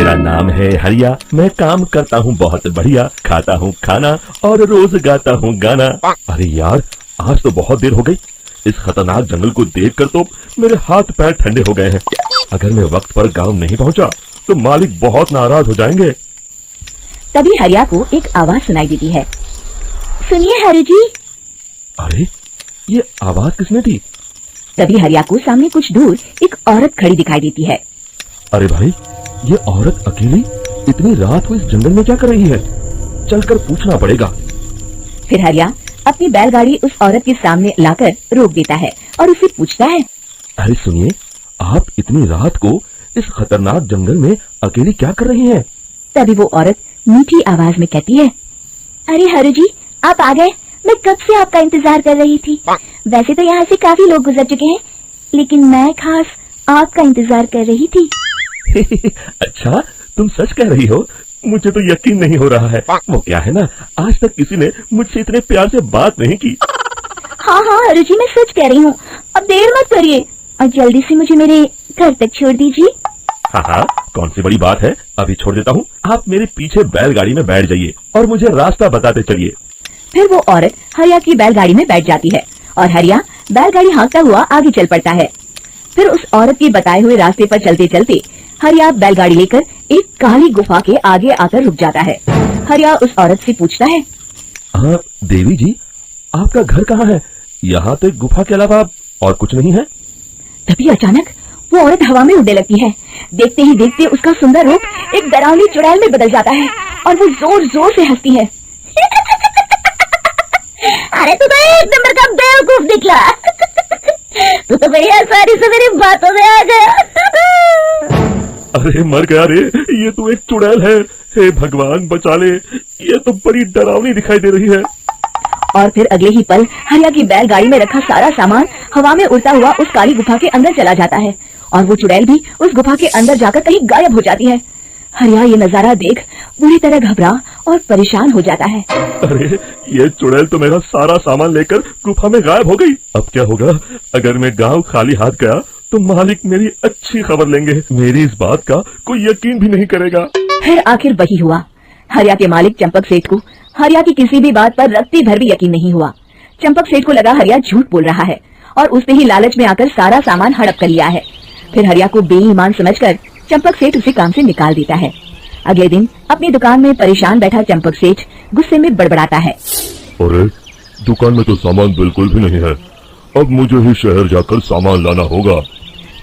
मेरा नाम है हरिया, मैं काम करता हूँ बहुत बढ़िया, खाता हूँ खाना और रोज गाता हूँ गाना। अरे यार, आज तो बहुत देर हो गई। इस खतरनाक जंगल को देखकर तो मेरे हाथ पैर ठंडे हो गए हैं। अगर मैं वक्त पर गांव नहीं पहुंचा तो मालिक बहुत नाराज हो जाएंगे। तभी हरिया को एक आवाज सुनाई देती है। सुनिए हरि जी। अरे, ये आवाज किसने दी? तभी हरिया को सामने कुछ दूर एक औरत खड़ी दिखाई देती है। अरे भाई, ये औरत अकेली इतनी रात को इस जंगल में क्या कर रही है? चलकर पूछना पड़ेगा। फिर हरिया अपनी बैलगाड़ी उस औरत के सामने लाकर रोक देता है और उससे पूछता है। अरे सुनिए, आप इतनी रात को इस खतरनाक जंगल में अकेली क्या कर रही हैं? तभी वो औरत मीठी आवाज में कहती है। अरे हरि जी, आप आ गए। मैं कब से आपका इंतजार कर रही थी। वैसे तो यहाँ से काफी लोग गुजर चुके हैं, लेकिन मैं खास आपका इंतजार कर रही थी। अच्छा, तुम सच कह रही हो? मुझे तो यकीन नहीं हो रहा है। वो क्या है ना, आज तक किसी ने मुझसे इतने प्यार से बात नहीं की। हाँ हाँ हरि जी, मैं सच कह रही हूँ। अब देर मत करिए और जल्दी से मुझे मेरे घर तक छोड़ दीजिए। हाँ हाँ, कौन सी बड़ी बात है, अभी छोड़ देता हूँ। आप मेरे पीछे बैलगाड़ी में बैठ जाइए और मुझे रास्ता बताते चलिए। फिर वो औरत हरिया की बैलगाड़ी में बैठ जाती है और हरिया बैलगाड़ी हाँकता हुआ आगे चल पड़ता है। फिर उस औरत के बताए हुए रास्ते पर चलते चलते हरिया बैलगाड़ी लेकर एक काली गुफा के आगे आकर रुक जाता है। हरिया उस औरत से पूछता है। हाँ देवी जी, आपका घर कहाँ है? यहाँ तो एक गुफा के अलावा और कुछ नहीं है। तभी अचानक वो औरत हवा में उड़ने लगती है। देखते ही देखते उसका सुंदर रूप एक डरावनी चुड़ैल में बदल जाता है और वो जोर जोर से हंसती है। अरे तू तो एक नंबर का बेवकूफ निकला। तू तो भैया सारी से मेरी बातों में आ गया। अरे मर गया रे, ये तो एक चुड़ैल है। हे भगवान बचा ले, ये तो बड़ी डरावनी दिखाई दे रही है। और फिर अगले ही पल हरिया की बैलगाड़ी में रखा सारा सामान हवा में उड़ता हुआ उस काली गुफा के अंदर चला जाता है और वो चुड़ैल भी उस गुफा के अंदर जाकर कहीं गायब हो जाती है। हरिया ये नजारा देख बुरी तरह घबरा और परेशान हो जाता है। अरे, ये चुड़ैल तो मेरा सारा सामान लेकर गुफा में गायब हो गई। अब क्या होगा? अगर मैं गांव खाली हाथ गया तो मालिक मेरी अच्छी खबर लेंगे। मेरी इस बात का कोई यकीन भी नहीं करेगा। फिर आखिर वही हुआ। हरिया के मालिक चंपक सेठ को हरिया की किसी भी बात पर रत्ती भर भी यकीन नहीं हुआ। चंपक सेठ को लगा हरिया झूठ बोल रहा है और उसने ही लालच में आकर सारा सामान हड़प कर लिया है। फिर हरिया को बेईमान समझकर चंपक सेठ उसे काम से निकाल देता है। अगले दिन अपनी दुकान में परेशान बैठा चंपक सेठ गुस्से में बड़बड़ाता है। अरे, दुकान में तो सामान बिल्कुल भी नहीं है। अब मुझे ही शहर जाकर सामान लाना होगा।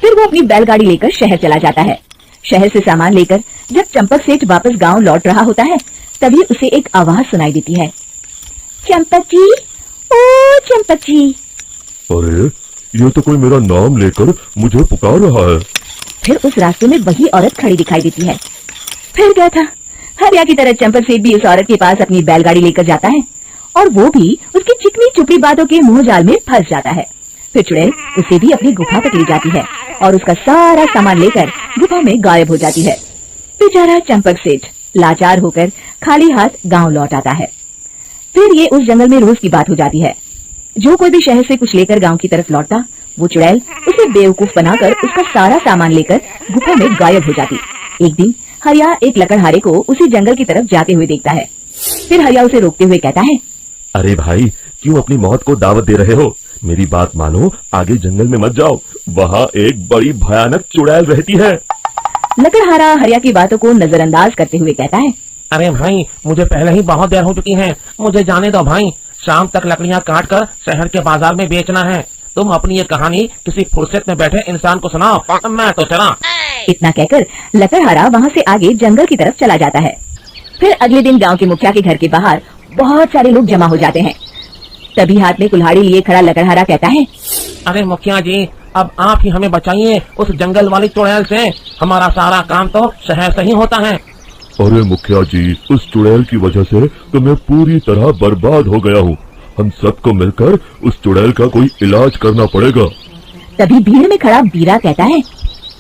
फिर वो अपनी बैलगाड़ी लेकर शहर चला जाता है। शहर से सामान लेकर जब चंपक सेठ वापस गांव लौट रहा होता है, तभी उसे एक आवाज सुनाई देती है। चंपक जी, ओ चंपक जी। अरे, ये तो कोई मेरा नाम लेकर मुझे पुकार रहा है। फिर उस रास्ते में वही औरत खड़ी दिखाई देती है। फिर क्या था, हरिया की तरह चंपक सेठ भी उस औरत के पास अपनी बैलगाड़ी लेकर जाता है और वो भी उसकी चिकनी चुपड़ी बातों के मुंह जाल में फंस जाता है। फिर चुड़ैल उसे भी अपनी गुफा तक ले जाती है और उसका सारा सामान लेकर गुफा में गायब हो जाती है। बेचारा चंपक सेठ लाचार होकर खाली हाथ गांव लौट आता है। फिर ये उस जंगल में रोज की बात हो जाती है। जो कोई भी शहर से कुछ लेकर गांव की तरफ लौटता, वो चुड़ैल उसे बेवकूफ बनाकर उसका सारा सामान लेकर गुफा में गायब हो जाती। एक दिन हरिया एक लकड़हारे को उसी जंगल की तरफ जाते हुए देखता है। फिर हरिया उसे रोकते हुए कहता है। अरे भाई, क्यों अपनी मौत को दावत दे रहे हो? मेरी बात मानो, आगे जंगल में मत जाओ, वहाँ एक बड़ी भयानक चुड़ैल रहती है। लकड़हारा हरिया की बातों को नजरअंदाज करते हुए कहता है। अरे भाई, मुझे पहले ही बहुत देर हो चुकी है, मुझे जाने दो भाई। शाम तक लकड़ियाँ काट कर शहर के बाजार में बेचना है। तुम अपनी ये कहानी किसी फुर्सत में बैठे इंसान को सुनाओ, मैं तो चला। इतना कहकर लकड़हारा वहाँ से आगे जंगल की तरफ चला जाता है। फिर अगले दिन गांव के मुखिया के घर के बाहर बहुत सारे लोग जमा हो जाते हैं। तभी हाथ में कुल्हाड़ी लिए खड़ा लकड़हारा कहता है। अरे मुखिया जी, अब आप ही हमें बचाइए उस जंगल वाली चुड़ैल से। हमारा सारा काम तो शहर से ही होता है। अरे मुखिया जी, उस चुड़ैल की वजह से तो मैं पूरी तरह बर्बाद हो गया हूँ। हम सबको मिलकर उस चुड़ैल का कोई इलाज करना पड़ेगा। तभी भीड़ में खड़ा बीरा कहता है।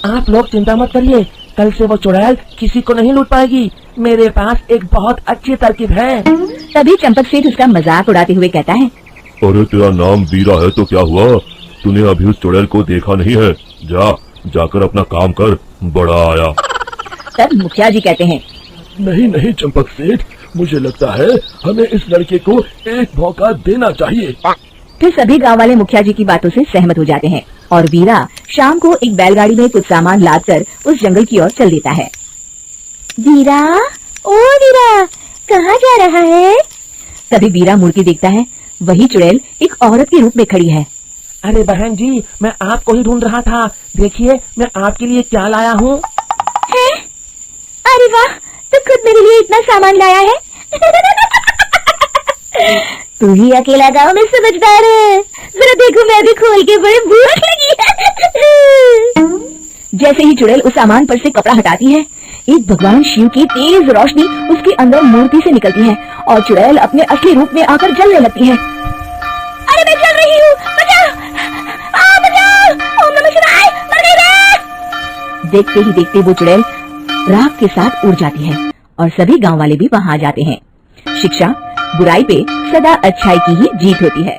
आप लोग चिंता मत करिए, कल से वो चुड़ैल किसी को नहीं लूट पाएगी। मेरे पास एक बहुत अच्छी तरकीब है। तभी चंपक सेठ उसका मजाक उड़ाते हुए कहता है। अरे तेरा नाम बीरा है तो क्या हुआ? तूने अभी उस चुड़ैल को देखा नहीं है? जाकर अपना काम कर, बड़ा आया। तब मुखिया जी कहते हैं, नहीं नहीं चंपक सेठ, मुझे लगता है हमें इस लड़के को एक मौका देना चाहिए। फिर सभी गांव वाले मुखिया जी की बातों से सहमत हो जाते हैं और वीरा शाम को एक बैलगाड़ी में कुछ सामान लादकर उस जंगल की ओर चल देता है। वीरा, ओ वीरा, कहाँ जा रहा है? तभी वीरा मुड़ के देखता है, वही चुड़ैल एक औरत के रूप में खड़ी है। अरे बहन जी, मैं आपको ही ढूंढ रहा था। देखिए मैं आपके लिए क्या लाया हूँ। है? अरे वाह, तू खुद मेरे लिए इतना सामान लाया है। तू ही अकेला गांव में समझदार है। जरा देखो, मैं भी खोल के, बड़ी भूख लगी है। जैसे ही चुड़ैल उस सामान पर से कपड़ा हटाती है, एक भगवान शिव की तेज रोशनी उसके अंदर मूर्ति से निकलती है और चुड़ैल अपने असली रूप में आकर जलने लगती है। अरे मैं जल रही हूँ, बचाओ! बचाओ! ओम नमः शिवाय, मर गई मैं! देखते ही देखते वो चुड़ैल राख के साथ उड़ जाती है और सभी गांव वाले भी वहां आ जाते हैं। शिक्षा बुराई पे सदा अच्छाई की ही जीत होती है।